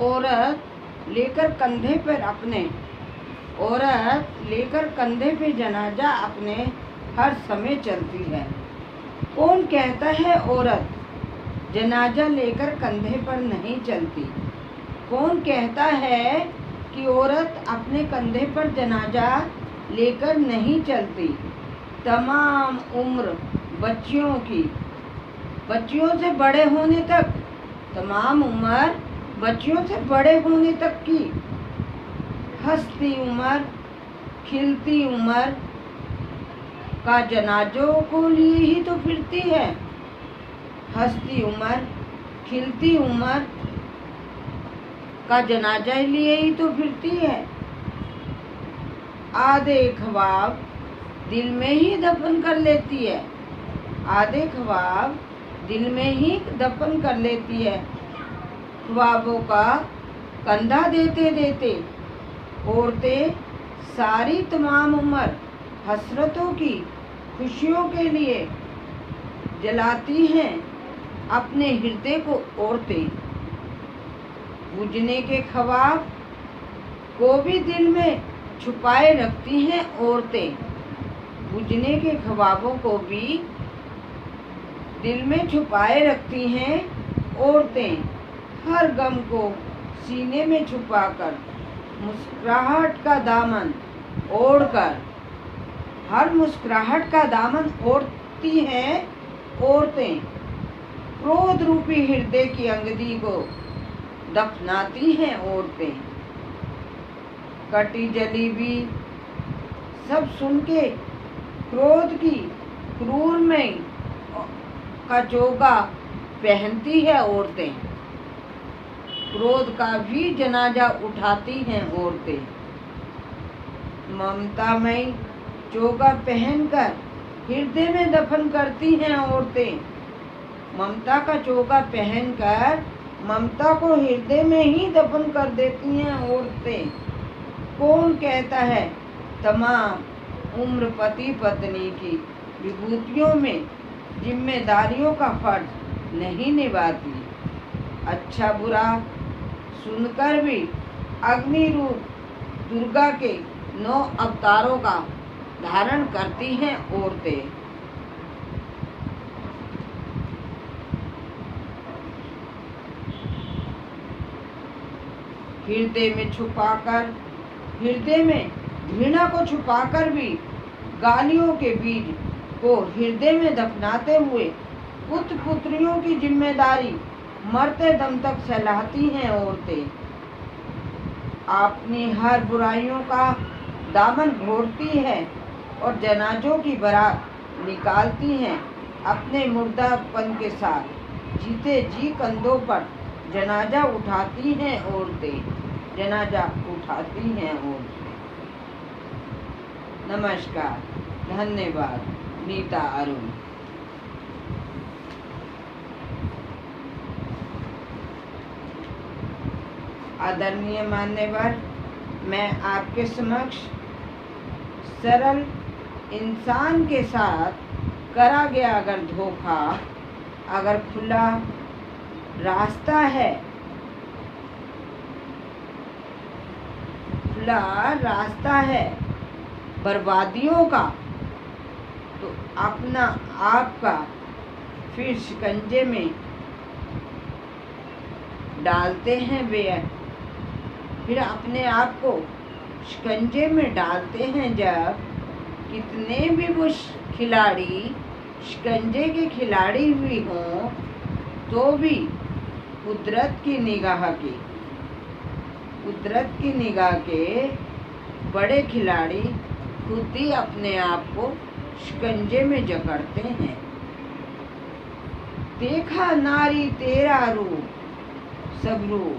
औरत लेकर कंधे पे जनाजा अपने हर समय चलती है। कौन कहता है औरत जनाजा लेकर कंधे पर नहीं चलती? कौन कहता है कि औरत अपने कंधे पर जनाजा लेकर नहीं चलती? तमाम उम्र बच्चियों से बड़े होने तक, तमाम उम्र बच्चियों से बड़े होने तक की हंसती उम्र, खिलती उम्र का जनाजों को लिए ही तो फिरती है। हंसती उम्र, खिलती उम्र का जनाजा लिए ही तो फिरती है। आधे ख्वाब दिल में ही दफन कर लेती है। आधे ख्वाब दिल में ही दफन कर लेती है। ख्वाबों का कंधा देते देते औरतें सारी तमाम उम्र हसरतों की खुशियों के लिए जलाती हैं अपने हृदय को। औरतें बुझने के ख्वाब को भी दिल में छुपाए रखती हैं। औरतें बुझने के ख्वाबों को भी दिल में छुपाए रखती हैं। औरतें हर गम को सीने में छुपाकर मुस्कुराहट का दामन ओढ़कर, हर मुस्कुराहट का दामन ओढ़ती हैं। औरतें क्रोध रूपी हृदय की अंगदी को दफनाती हैं। औरतें कटी जली भी सब सुन के क्रोध की क्रूर में का चोगा पहनती है। औरतें क्रोध का भी जनाजा उठाती हैं। औरतें ममता में चोगा पहनकर हृदय में दफन करती हैं। औरतें ममता का चोगा पहनकर ममता को हृदय में ही दफन कर देती हैं। औरतें कौन कहता है तमाम उम्र पति पत्नी की विभूतियों में जिम्मेदारियों का फर्ज नहीं निभाती? अच्छा बुरा सुनकर भी अग्नि रूप दुर्गा के 9 अवतारों का धारण करती हैं। औरतें हृदय में घृणा को छुपाकर भी गालियों के बीज को हृदय में दफनाते हुए पुत्र पुत्रियों की जिम्मेदारी मरते दम तक सहलाती हैं। औरतें अपनी हर बुराइयों का दामन घोटती है और जनाजों की बारात निकालती हैं अपने मुर्दापन के साथ। जीते जी कंधों पर जनाजा उठाती हैं। औरतें जनाजा उठाती हैं। औरतें। नमस्कार, धन्यवाद। नीता अरुण। आदरणीय मान्यवर, मैं आपके समक्ष सरल इंसान के साथ करा गया अगर धोखा, अगर खुला रास्ता है, खुला रास्ता है बर्बादियों का, तो अपना आपका फिर शिकंजे में डालते हैं वे, फिर अपने आप को शिकंजे में डालते हैं। जब कितने भी वो खिलाड़ी शिकंजे के खिलाड़ी भी हों, तो भी कुदरत की निगाह के बड़े खिलाड़ी खुद ही अपने आप को शिकंजे में जकड़ते हैं। देखा नारी तेरा रूप सब रूप,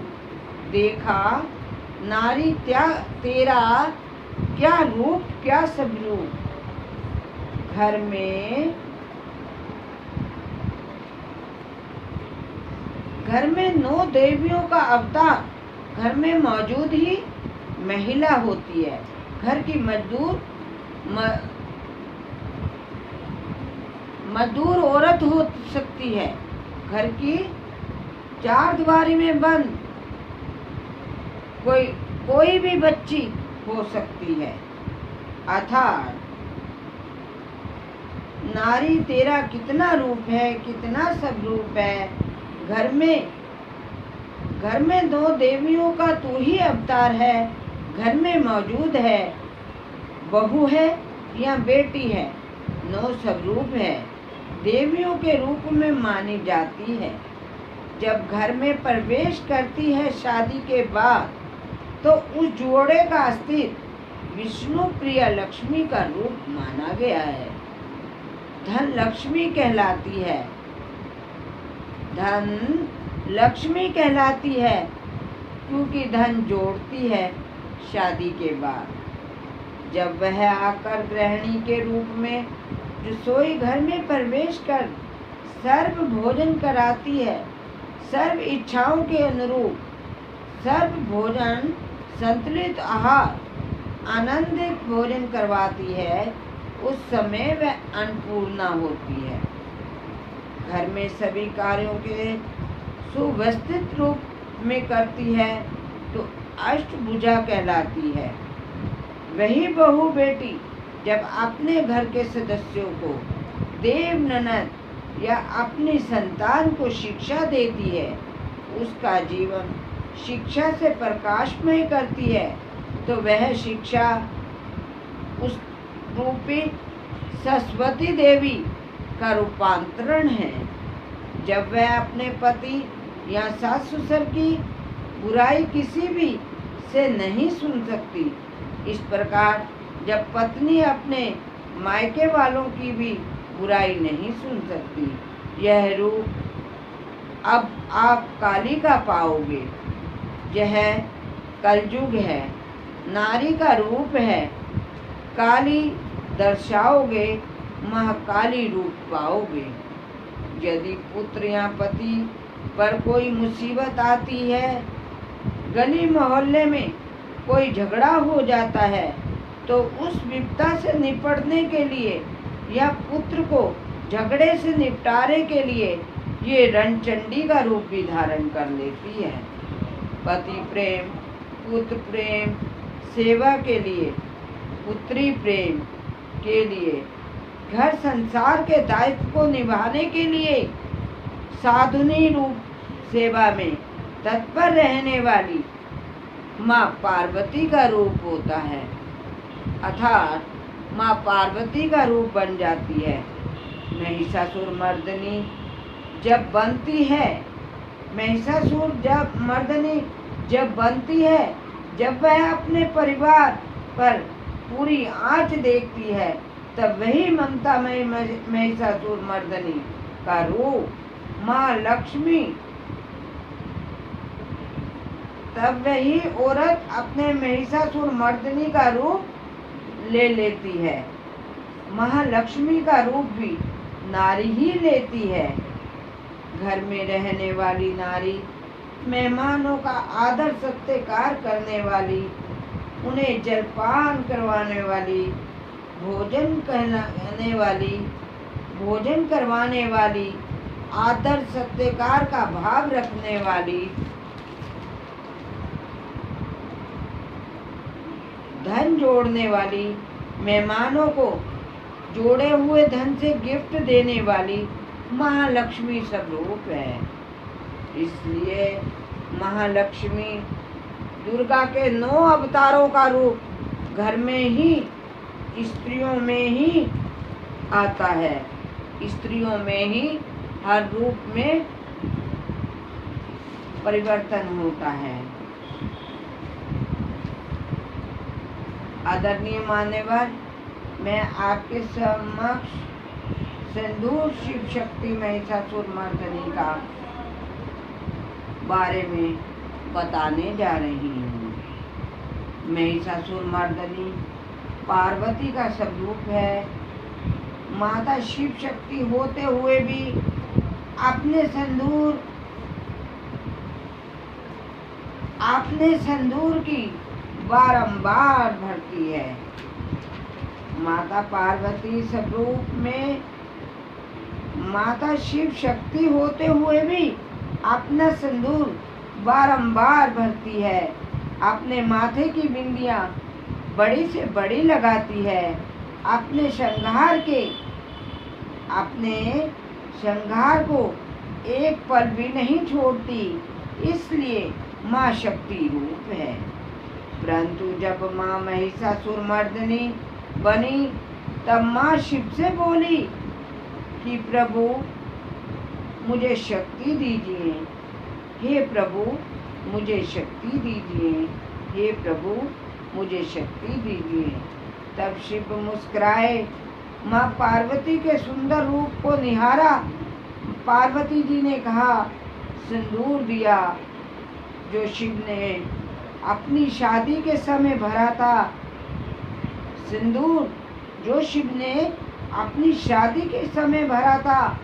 देखा नारी तेरा क्या रूप क्या सब रूप। घर में 9 देवियों का अवतार घर में मौजूद ही महिला होती है। घर की मजदूर औरत हो सकती है। घर की 4 दीवारी में बंद कोई भी बच्ची हो सकती है। अर्थात नारी तेरा कितना रूप है, कितना सब रूप है। घर में 2 देवियों का तू ही अवतार है। घर में मौजूद है, बहू है या बेटी है, 9 सब रूप है। देवियों के रूप में मानी जाती है। जब घर में प्रवेश करती है शादी के बाद, तो उस जोड़े का अस्तित्व विष्णु प्रिया लक्ष्मी का रूप माना गया है। धन लक्ष्मी कहलाती है। धन लक्ष्मी कहलाती है क्योंकि धन जोड़ती है शादी के बाद। जब वह आकर गृहिणी के रूप में रसोई घर में प्रवेश कर सर्व भोजन कराती है, सर्व इच्छाओं के अनुरूप सर्व भोजन, संतुलित आहार, आनंदित भोजन करवाती है, उस समय वह अन्नपूर्णा होती है। घर में सभी कार्यों के सुव्यवस्थित रूप में करती है तो अष्टभुजा कहलाती है। वही बहू बेटी जब अपने घर के सदस्यों को, देव ननद या अपनी संतान को शिक्षा देती है, उसका जीवन शिक्षा से प्रकाशमय करती है, तो वह शिक्षा उस रूपी सरस्वती देवी का रूपांतरण है। जब वह अपने पति या सास ससुर की बुराई किसी भी से नहीं सुन सकती, इस प्रकार जब पत्नी अपने मायके वालों की भी बुराई नहीं सुन सकती, यह रूप अब आप काली का पाओगे। यह कलयुग है, नारी का रूप है। काली दर्शाओगे, महाकाली रूप पाओगे। यदि पुत्र या पति पर कोई मुसीबत आती है, गली मोहल्ले में कोई झगड़ा हो जाता है, तो उस विपदा से निपटने के लिए या पुत्र को झगड़े से निपटारे के लिए ये रणचंडी का रूप भी धारण कर लेती है। पति प्रेम, पुत्र प्रेम, सेवा के लिए, पुत्री प्रेम के लिए, घर संसार के दायित्व को निभाने के लिए साधुनी रूप सेवा में तत्पर रहने वाली माँ पार्वती का रूप होता है। अर्थात माँ पार्वती का रूप बन जाती है। महिषासुर मर्दनी जब बनती है, महिषासुर मर्दनी जब बनती है, जब वह अपने परिवार पर पूरी आँच देखती है, तब वही ममता में महिषासुर मर्दनी का रूप माँ लक्ष्मी, तब वही औरत अपने महिषासुर मर्दनी का रूप ले लेती है। महालक्ष्मी का रूप भी नारी ही लेती है। घर में रहने वाली नारी मेहमानों का आदर सत्कार करने वाली, उन्हें जलपान करवाने वाली, भोजन करवाने वाली, आदर सत्कार का भाव रखने वाली, धन जोड़ने वाली, मेहमानों को जोड़े हुए धन से गिफ्ट देने वाली महालक्ष्मी स्वरूप है। इसलिए महालक्ष्मी दुर्गा के 9 अवतारों का रूप घर में ही, स्त्रियों में ही आता है। स्त्रियों में ही हर रूप में परिवर्तन होता है। आदरणीय मान्यवर, मैं आपके समक्ष सिंदूर शिव शक्ति महिषासुर मर्दनी का बारे में बताने जा रही हूँ। महिषासुर मर्दनी पार्वती का स्वरूप है। माता शिव शक्ति होते हुए भी अपने संदूर की बारंबार भरती है। माता पार्वती स्वरूप में माता शिव शक्ति होते हुए भी अपना सिंदूर बारंबार भरती है। अपने माथे की बिंदियां बड़ी से बड़ी लगाती है, अपने श्रृंगार को एक पल भी नहीं छोड़ती, इसलिए माँ शक्ति रूप है। परंतु जब माँ महिषासुर मर्दिनी बनी तब माँ शिव से बोली कि प्रभु मुझे शक्ति दीजिए, हे प्रभु मुझे शक्ति दीजिए, हे प्रभु मुझे शक्ति दीजिए। तब शिव मुस्कुराए, माँ पार्वती के सुंदर रूप को निहारा। पार्वती जी ने कहा, सिंदूर दिया जो शिव ने अपनी शादी के समय भरा था, सिंदूर जो शिव ने अपनी शादी के समय भरा था,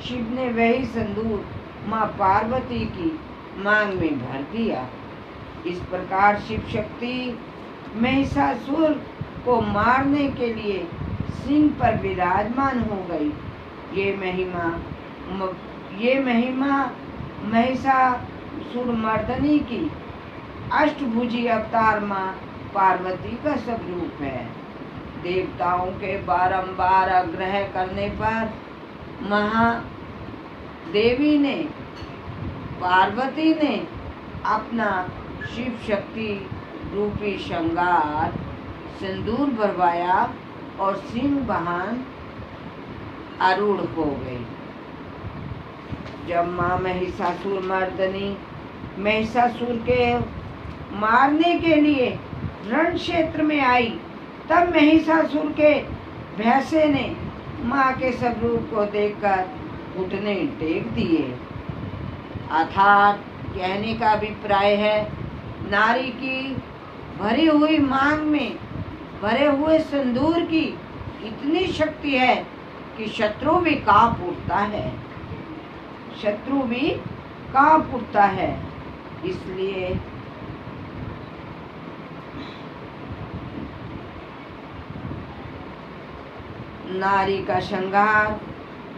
शिव ने वही सिंदूर माँ पार्वती की मांग में भर दिया। इस प्रकार शिव शक्ति महिषासुर को मारने के लिए सिंह पर विराजमान हो गई। ये महिमा महिषासुर मर्दनी की अष्टभुजी अवतार माँ पार्वती का स्वरूप है। देवताओं के बारंबार आग्रह करने पर महादेवी ने पार्वती ने अपना शिव शक्ति रूपी श्रृंगार सिंदूर भरवाया और सिंह वाहन आरूढ़ हो गई। जब माँ महिषासुर मर्दनी महिषासुर के मारने के लिए रण क्षेत्र में आई, तब महिषासुर के भैंसे ने माँ के स्वरूप को देखकर घुटने टेक दिए। अर्थात कहने का अभिप्राय है, नारी की भरी हुई मांग में भरे हुए सिंदूर की इतनी शक्ति है कि शत्रु भी कांप उठता है, शत्रु भी कांप उठता है। इसलिए नारी का श्रृंगार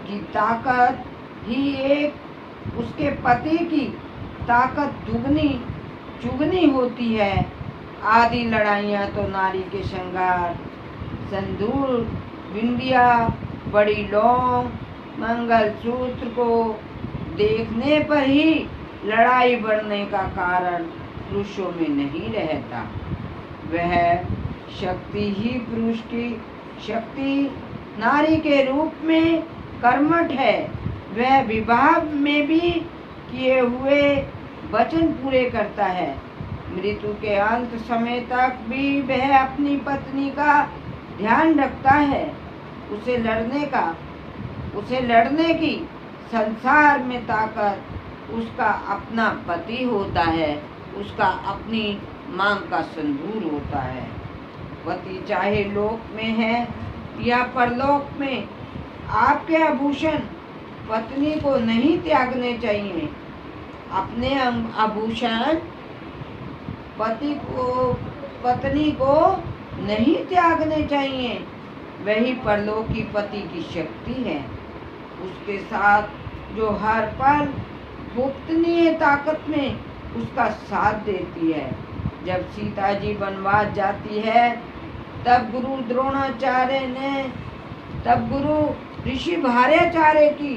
की ताकत ही एक उसके पति की ताकत दुगनी चुगनी होती है। आदि लड़ाइयाँ तो नारी के श्रृंगार, सिंदूर, बिंदिया, बड़ी लौंग, मंगलसूत्र को देखने पर ही लड़ाई बढ़ने का कारण पुरुषों में नहीं रहता। वह शक्ति ही पुरुष की शक्ति नारी के रूप में कर्मठ है। वह विवाह में भी किए हुए वचन पूरे करता है। मृत्यु के अंत समय तक भी वह अपनी पत्नी का ध्यान रखता है। उसे लड़ने की संसार में ताकत उसका अपना पति होता है, उसका अपनी मांग का सिंदूर होता है। पति चाहे लोक में है या परलोक में, आपके आभूषण पत्नी को नहीं त्यागने चाहिए। अपने आभूषण पत्नी को नहीं त्यागने चाहिए। वही परलोकी पति की शक्ति है। उसके साथ जो हर पल गुप्तनीय ताकत में उसका साथ देती है। जब सीता जी वनवास जाती है, तब गुरु ऋषि भार्याचार्य की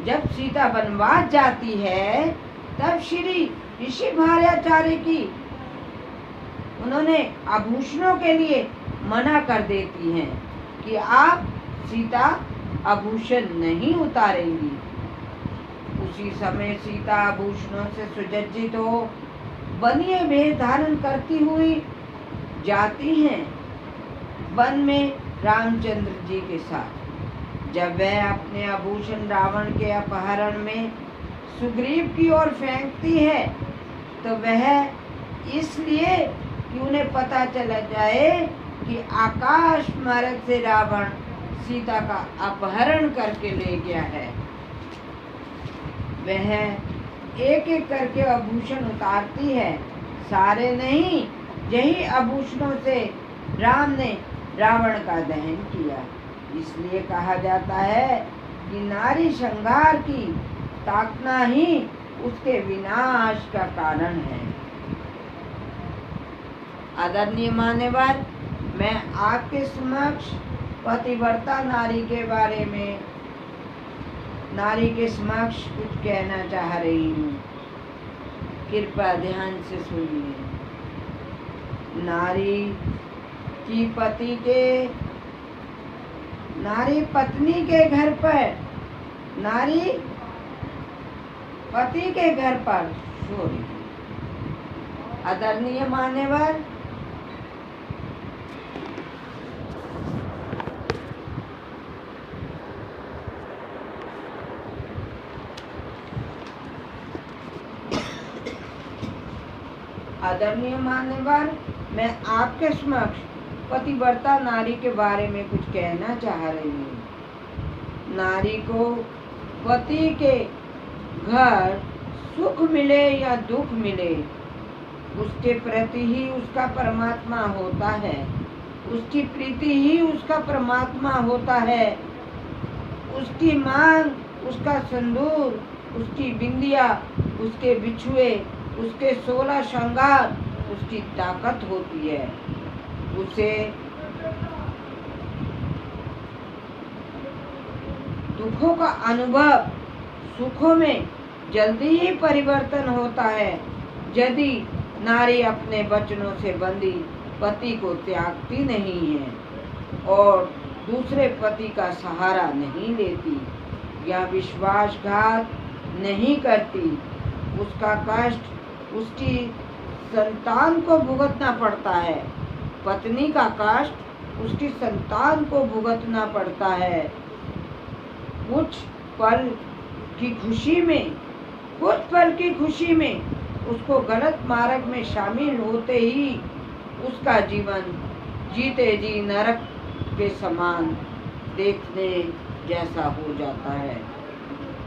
जब सीता वनवास जाती है, तब श्री ऋषि भार्याचार्य की उन्होंने आभूषणों के लिए मना कर देती हैं कि आप सीता आभूषण नहीं उतारेंगी। उसी समय सीता आभूषणों से सुसज्जित हो वनीय वेश धारण करती हुई जाती हैं वन में रामचंद्र जी के साथ। जब वह अपने आभूषण रावण के अपहरण में सुग्रीव की ओर फेंकती है, तो वह इसलिए कि उन्हें पता चला जाए कि आकाश मार्ग से रावण सीता का अपहरण करके ले गया है। वह एक एक करके आभूषण उतारती है, सारे नहीं। यही आभूषणों से राम ने रावण का दहन किया। इसलिए कहा जाता है कि नारी श्रृंगार की ताकना ही उसके विनाश का कारण है। आदरणीय मान्यवर, मैं आपके समक्ष पतिव्रता नारी के बारे में, नारी के समक्ष कुछ कहना चाह रही हूँ। कृपया ध्यान से सुनिए। नारी पत्नी के घर पर, नारी पति के घर पर सॉरी आदरणीय मान्यवर, आदरणीय मान्यवर, मैं आपके समक्ष पतिव्रता नारी के बारे में कुछ कहना चाह रही हूँ। नारी को पति के घर सुख मिले या दुख मिले, उसके प्रति ही उसका परमात्मा होता है, उसकी प्रीति ही उसका परमात्मा होता है। उसकी मांग, उसका सिंदूर, उसकी बिंदिया, उसके बिछुए, उसके 16 श्रृंगार उसकी ताकत होती है। उसे दुखों का अनुभव सुखों में जल्दी ही परिवर्तन होता है यदि नारी अपने वचनों से बंधी पति को त्यागती नहीं है और दूसरे पति का सहारा नहीं लेती या विश्वासघात नहीं करती। उसका कष्ट उसकी संतान को भुगतना पड़ता है। पत्नी का कष्ट उसकी संतान को भुगतना पड़ता है। कुछ पल की खुशी में उसको गलत मार्ग में शामिल होते ही उसका जीवन जीते जी नरक के समान देखने जैसा हो जाता है।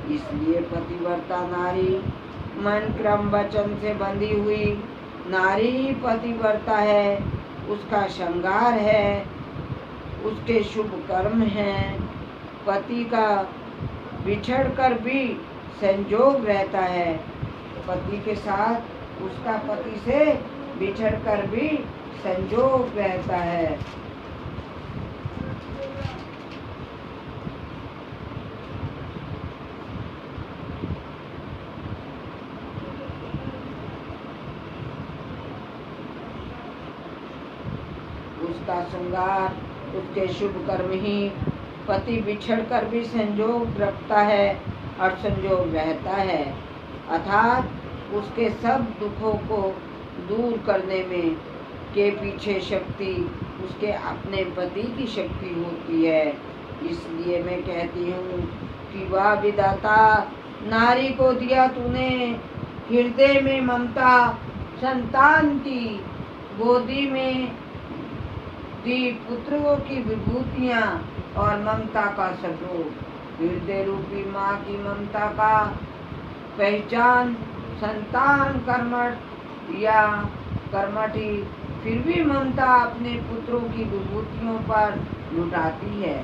इसलिए पतिव्रता नारी मन क्रम वचन से बंधी हुई नारी ही पतिव्रता है। उसका श्रृंगार है, उसके शुभ कर्म हैं। पति का बिछड़कर भी संजोग रहता है। पति के साथ उसका पति से बिछड़कर भी संजोग रहता है। उसका श्रृंगार, उसके शुभ कर्म ही पति बिछड़कर भी संजोग रखता है और संजोग रहता है। अर्थात उसके सब दुखों को दूर करने में के पीछे शक्ति उसके अपने पति की शक्ति होती है। इसलिए मैं कहती हूँ कि वाह विधाता, नारी को दिया तूने हृदय में ममता, संतान की गोदी में दी पुत्रों की विभूतियाँ और ममता का स्वरूप। हृदय रूपी माँ की ममता का पहचान संतान कर्मठ या कर्मठी, फिर भी ममता अपने पुत्रों की विभूतियों पर लुटाती है।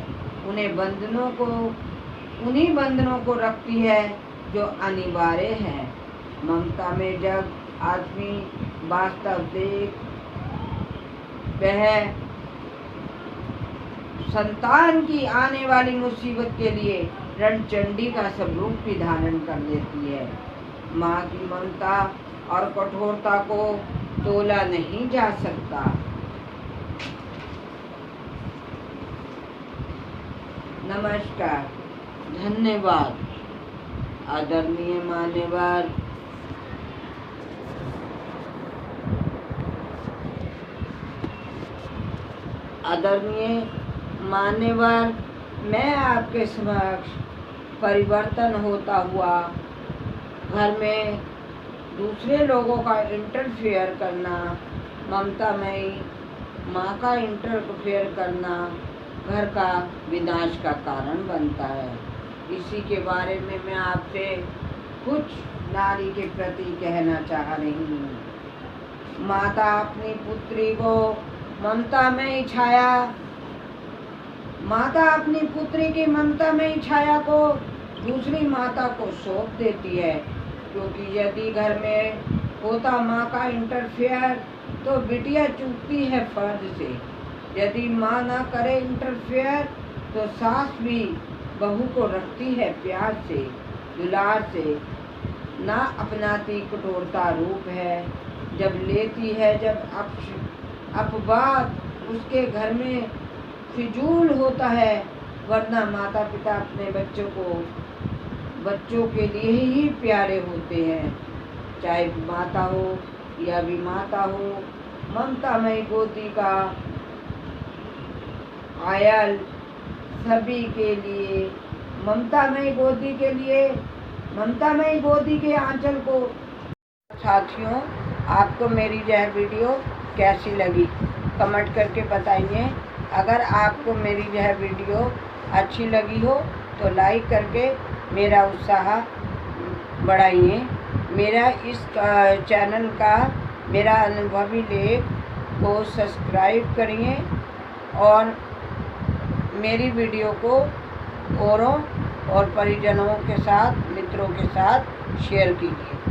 उन्हीं बंधनों को रखती है जो अनिवार्य है। ममता में जब आदमी वास्तव देख, वह संतान की आने वाली मुसीबत के लिए रणचंडी का स्वरूप भी धारण कर लेती है। माँ की ममता और कठोरता को तोला नहीं जा सकता। नमस्कार, धन्यवाद। आदरणीय मान्यवर, मैं आपके समक्ष परिवर्तन होता हुआ घर में दूसरे लोगों का इंटरफेयर करना, ममतामयी माँ का इंटरफेयर करना घर का विनाश का कारण बनता है। इसी के बारे में मैं आपसे कुछ नारी के प्रति कहना चाह रही हूँ। माता अपनी पुत्री को माता अपनी पुत्री की ममता में छाया को दूसरी माता को सौंप देती है। क्योंकि यदि घर में होता माँ का इंटरफेयर तो बिटिया चूकती है फर्ज से। यदि माँ ना करे इंटरफेयर तो सास भी बहू को रखती है प्यार से, दुलार से। ना अपनाती कठोरता रूप है, जब लेती है जब अपवाद उसके घर में फिजूल होता है। वरना माता पिता अपने बच्चों के लिए ही प्यारे होते हैं, चाहे माता हो या विमाता हो। ममतामयी गोदी का आयल सभी के लिए, ममतामयी गोदी के आंचल को। साथियों, आपको मेरी यह वीडियो कैसी लगी कमेंट करके बताइए। अगर आपको मेरी यह वीडियो अच्छी लगी हो तो लाइक करके मेरा उत्साह बढ़ाइए। मेरा इस चैनल का मेरा अनुभवी लेख को सब्सक्राइब करिए और मेरी वीडियो को औरों और परिजनों के साथ, मित्रों के साथ शेयर कीजिए।